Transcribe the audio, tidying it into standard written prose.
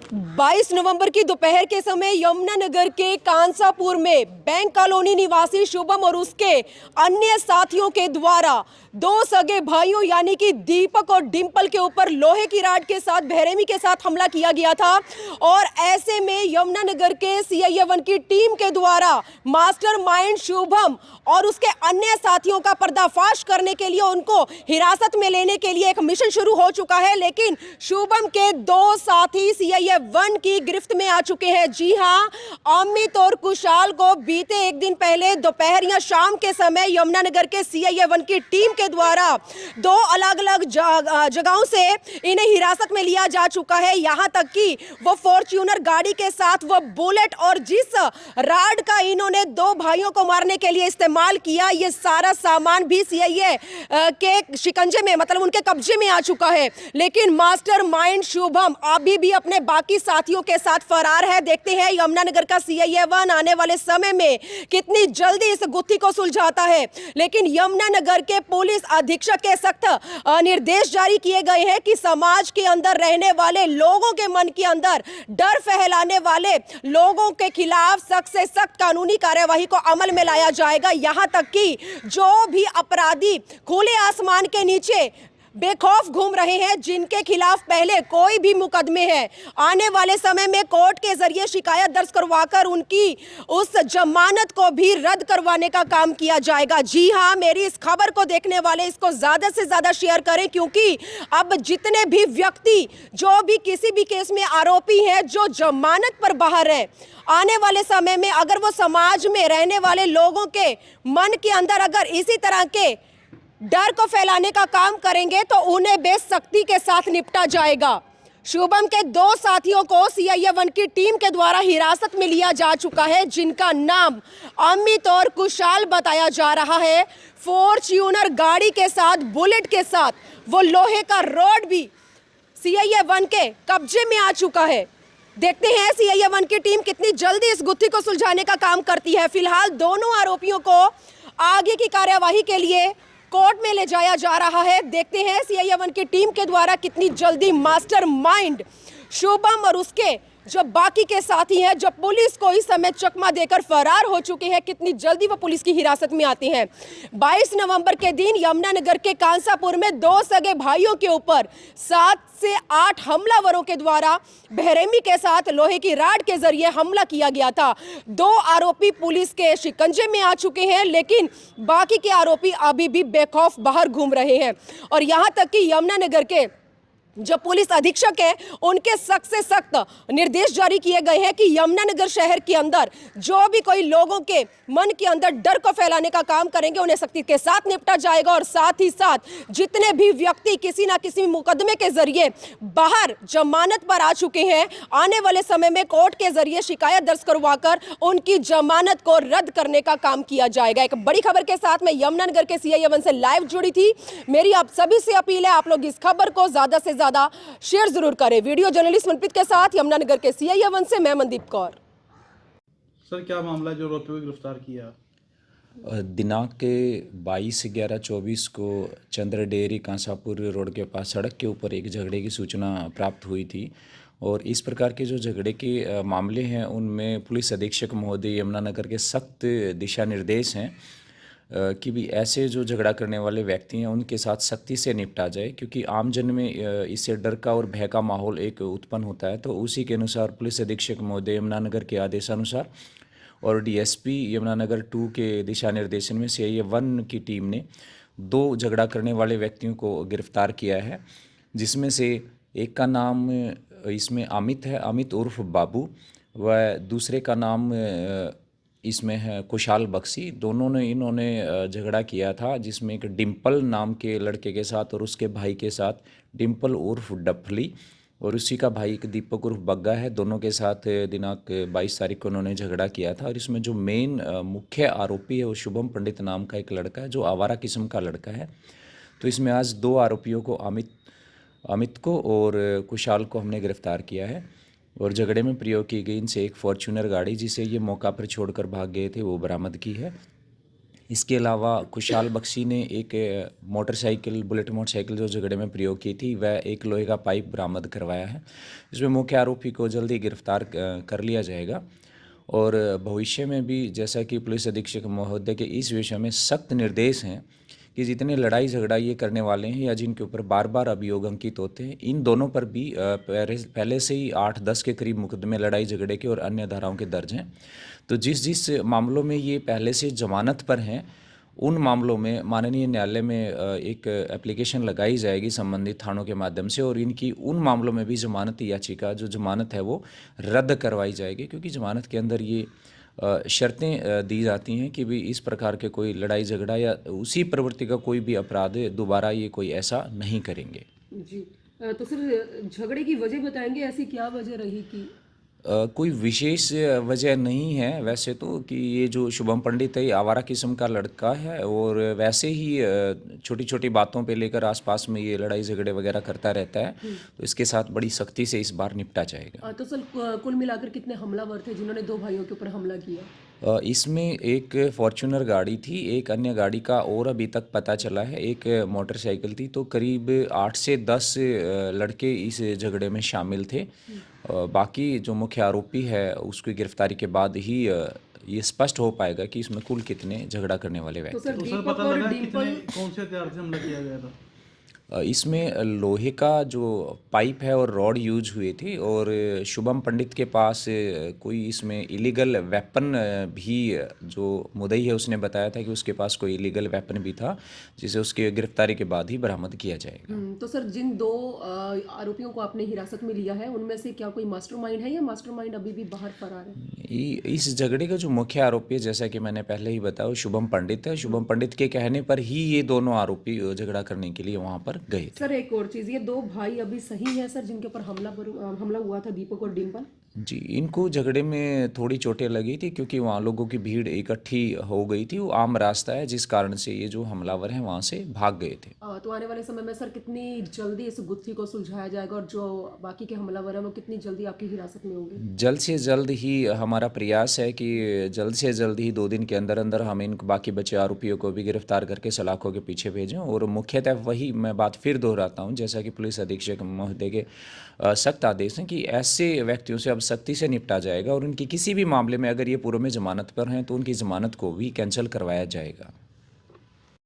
22 नवंबर की दोपहर के समय यमुनानगर के कांसापुर में बैंक कॉलोनी निवासी शुभम और उसके अन्य साथियों के द्वारा दो सगे भाइयों यानी कि दीपक और डिंपल के ऊपर लोहे की राड के साथ बेरहमी के साथ हमला किया गया था। और ऐसे में यमुनानगर के सीआईए 1 की टीम के द्वारा मास्टरमाइंड शुभम और उसके अन्य साथियों का पर्दाफाश करने के लिए उनको हिरासत में लेने के लिए एक मिशन शुरू हो चुका है। लेकिन शुभम के दो साथी सीआईए 1 की गिरफ्त में आ चुके हैं। जी हां, अमित और कुशाल को बीते एक दिन पहले दोपहर या शाम के समय यमुनानगर के सीआईए 1 की टीम के द्वारा दो अलग अलग जगहों से इन्हें हिरासत में लिया जा चुका है। यहां तक कि वो फॉर्च्यूनर गाड़ी के साथ वो बुलेट और जिस राड का इन्होंने दो भाइयों को मारने के लिए इस्तेमाल किया, ये सारा सामान भी सीआईए के शिकंजे में मतलब उनके कब्जे में आ चुका है। लेकिन मास्टरमाइंड शुभम अभी भी अपने बाकी साथियों के साथ फरार है। देखते हैं यमुनानगर का सीआईए 1 आने वाले समय में कितनी जल्दी इस गुत्थी को सुलझाता है। लेकिन यमुनानगर के पुलिस अधीक्षक के सख्त निर्देश जारी किए गए हैं कि समाज के अंदर रहने वाले लोगों के मन के अंदर डर फैलाने वाले लोगों के खिलाफ सख्त से सख्त कानूनी कार्यवाही को अमल में लाया जाएगा। यहां तक कि जो भी अपराधी खुले आसमान के नीचे बेखौफ घूम रहे हैं, जिनके खिलाफ पहले कोई भी मुकदमे हैं, आने वाले समय में कोर्ट के जरिए शिकायत दर्ज करवाकर उनकी उस जमानत को भी रद्द करवाने का काम किया जाएगा। जी हां, मेरी इस खबर को देखने वाले इसको ज्यादा से ज्यादा शेयर करें, क्योंकि अब जितने भी व्यक्ति जो भी किसी भी केस में आरोपी हैं, जो जमानत पर बाहर है, आने वाले समय में अगर वो समाज में रहने वाले लोगों के मन के अंदर अगर इसी तरह के डर को फैलाने का काम करेंगे तो उन्हें बेसख्ती के साथ निपटा जाएगा। शुभम के दो साथियों को सीआईए 1 की टीम के द्वारा हिरासत में लिया जा चुका है, जिनका नाम अमित और कुशाल बताया जा रहा है। फॉर्च्यूनर गाड़ी के साथ बुलेट के साथ वो लोहे का रॉड भी सीआईए 1 के कब्जे में आ चुका है। देखते हैं सीआईए 1 की टीम कितनी जल्दी इस गुत्थी को सुलझाने का काम करती है। फिलहाल दोनों आरोपियों को आगे की कार्यवाही के लिए कोर्ट में ले जाया जा रहा है। देखते हैं सीआईए 1 की टीम के द्वारा कितनी जल्दी मास्टरमाइंड शुभम और उसके जो बाकी के साथी हैं, जो पुलिस को इस समय चकमा देकर फरार हो चुके हैं, कितनी जल्दी वो पुलिस की हिरासत में आते हैं। 22 नवंबर के दिन यमुनानगर के कांसापुर में दो सगे भाइयों के ऊपर 7 से 8 हमलावरों के द्वारा बेरहमी के साथ लोहे की राड के जरिए हमला किया गया था। दो आरोपी पुलिस के शिकंजे में आ चुके हैं, लेकिन बाकी के आरोपी अभी भी बेखौफ बाहर घूम रहे हैं। और यहां तक कि यमुनानगर के जो पुलिस अधीक्षक है, उनके सख्त से सख्त निर्देश जारी किए गए हैं कि यमुनानगर शहर के अंदर जो भी कोई लोगों के मन के अंदर डर को फैलाने का काम करेंगे, उन्हें सख्ती के साथ निपटा जाएगा। और साथ ही साथ जितने भी व्यक्ति किसी ना किसी मुकदमे के जरिए बाहर जमानत पर आ चुके हैं, आने वाले समय में कोर्ट के जरिए शिकायत दर्ज करवाकर उनकी जमानत को रद्द करने का काम किया जाएगा। एक बड़ी खबर के साथ मैं यमुनानगर के सीआईए 1 से लाइव जुड़ी थी। मेरी आप सभी से अपील है, आप लोग इस खबर को ज्यादा से ज्यादा शेयर जरूर करें। वीडियो जर्नलिस्ट मनप्रीत के साथ यमुनानगर के सीआईए 1 से मैं मनदीप कौर। सर, क्या मामला जो आरोपियों को गिरफ्तार किया? दिनांक के 22/11/24 को चंद्र डेयरी कांसापुर रोड के पास सड़क के ऊपर एक झगड़े की सूचना प्राप्त हुई थी। और इस प्रकार के जो झगड़े के मामले हैं, उनमें पुलिस अधीक्षक महोदय यमुनानगर के सख्त दिशा निर्देश हैं कि भी ऐसे जो झगड़ा करने वाले व्यक्ति हैं उनके साथ सख्ती से निपटा जाए, क्योंकि आमजन में इससे डर का और भय का माहौल एक उत्पन्न होता है। तो उसी के अनुसार पुलिस अधीक्षक महोदय यमुनानगर के आदेशानुसार और डीएसपी यमुनानगर 2 के दिशा निर्देशन में सीआईए 1 की टीम ने दो झगड़ा करने वाले व्यक्तियों को गिरफ्तार किया है, जिसमें से एक का नाम इसमें अमित है, अमित उर्फ बाबू, व दूसरे का नाम इसमें है कुशाल बख्शी। दोनों ने इन्होंने झगड़ा किया था, जिसमें एक डिंपल नाम के लड़के के साथ और उसके भाई के साथ, डिंपल उर्फ डफली और उसी का भाई एक दीपक उर्फ बग्गा है, दोनों के साथ दिनांक 22 तारीख को उन्होंने झगड़ा किया था। और इसमें जो मेन मुख्य आरोपी है वो शुभम पंडित नाम का एक लड़का है, जो आवारा किस्म का लड़का है। तो इसमें आज दो आरोपियों को अमित को और कुशाल को हमने गिरफ्तार किया है। और झगड़े में प्रयोग की गई इनसे एक फॉर्च्यूनर गाड़ी, जिसे ये मौका पर छोड़कर भाग गए थे, वो बरामद की है। इसके अलावा खुशहाल बख्शी ने एक मोटरसाइकिल बुलेट मोटरसाइकिल जो झगड़े में प्रयोग की थी वह एक लोहे का पाइप बरामद करवाया है। इसमें मुख्य आरोपी को जल्दी गिरफ्तार कर लिया जाएगा और भविष्य में भी जैसा कि पुलिस अधीक्षक महोदय के इस विषय में सख्त निर्देश हैं कि जितने लड़ाई झगड़ा ये करने वाले हैं या जिनके ऊपर बार बार अभियोग अंकित होते हैं इन दोनों पर भी पहले से ही 8-10 के करीब मुकदमे लड़ाई झगड़े के और अन्य धाराओं के दर्ज हैं। तो जिस जिस मामलों में ये पहले से जमानत पर हैं उन मामलों में माननीय न्यायालय में एक एप्लीकेशन लगाई जाएगी संबंधित थानों के माध्यम से और इनकी उन मामलों में भी जमानत याचिका जो जमानत है वो रद्द करवाई जाएगी, क्योंकि जमानत के अंदर ये शर्तें दी जाती हैं कि भी इस प्रकार के कोई लड़ाई झगड़ा या उसी प्रवृत्ति का कोई भी अपराध दोबारा ये कोई ऐसा नहीं करेंगे। जी। तो सर झगड़े की वजह बताएंगे, ऐसी क्या वजह रही कि कोई विशेष वजह नहीं है वैसे तो, कि ये जो शुभम पंडित है ये आवारा किस्म का लड़का है और वैसे ही छोटी छोटी बातों पे लेकर आसपास में ये लड़ाई झगड़े वगैरह करता रहता है, तो इसके साथ बड़ी सख्ती से इस बार निपटा जाएगा। तो सर कुल मिलाकर कितने हमलावर थे जिन्होंने दो भाइयों के ऊपर हमला किया? इसमें एक फॉर्च्यूनर गाड़ी थी, एक अन्य गाड़ी का और अभी तक पता चला है, एक मोटरसाइकिल थी। तो करीब 8 से 10 लड़के इस झगड़े में शामिल थे। बाकी जो मुख्य आरोपी है उसकी गिरफ्तारी के बाद ही ये स्पष्ट हो पाएगा कि इसमें कुल कितने झगड़ा करने वाले तो व्यक्ति। सर तो सर दीपक पता और लगा कितने डिम्पल कौन से हथियार से हमला किया गया था? इसमें लोहे का जो पाइप है और रॉड यूज हुए थे और शुभम पंडित के पास कोई इसमें इलीगल वेपन भी जो मुद्दई है उसने बताया था कि उसके पास कोई इलीगल वेपन भी था, जिसे उसके गिरफ्तारी के बाद ही बरामद किया जाएगा। तो सर जिन दो आरोपियों को आपने हिरासत में लिया है उनमें से क्या कोई मास्टरमाइंड है या मास्टरमाइंड अभी भी बाहर फरार है? इस झगड़े का जो मुख्य आरोपी है जैसा कि मैंने पहले ही बताया शुभम पंडित है। शुभम पंडित के कहने पर ही ये दोनों आरोपी झगड़ा करने के लिए वहां पर गए थे। सर एक और चीज, ये दो भाई अभी सही है सर जिनके ऊपर हमला हुआ था, दीपक और डिम्पल? जी, इनको झगड़े में थोड़ी चोटें लगी थी क्योंकि वहाँ लोगों की भीड़ इकट्ठी हो गई थी। वो आम रास्ता है जिस कारण से ये जो हमलावर हैं वहाँ से भाग गए थे। तो आने वाले समय में सर कितनी जल्दी इस गुत्थी को सुलझाया जाएगा और जो बाकी के हमलावर हैं वो कितनी जल्दी आपकी हिरासत में होंगे? जल्द से जल्द ही हमारा प्रयास है कि जल्द से जल्द ही 2 दिन के अंदर अंदर हम इन बाकी बचे आरोपियों को भी गिरफ्तार करके सलाखों के पीछे भेजें। और मुख्यतः वही मैं बात फिर दोहराता हूँ जैसा कि पुलिस अधीक्षक महोदय के सख्त आदेश हैं कि ऐसे व्यक्तियों से अब सख्ती से निपटा जाएगा और उनकी किसी भी मामले में अगर ये पूर्व में जमानत पर हैं तो उनकी जमानत को भी कैंसिल करवाया जाएगा।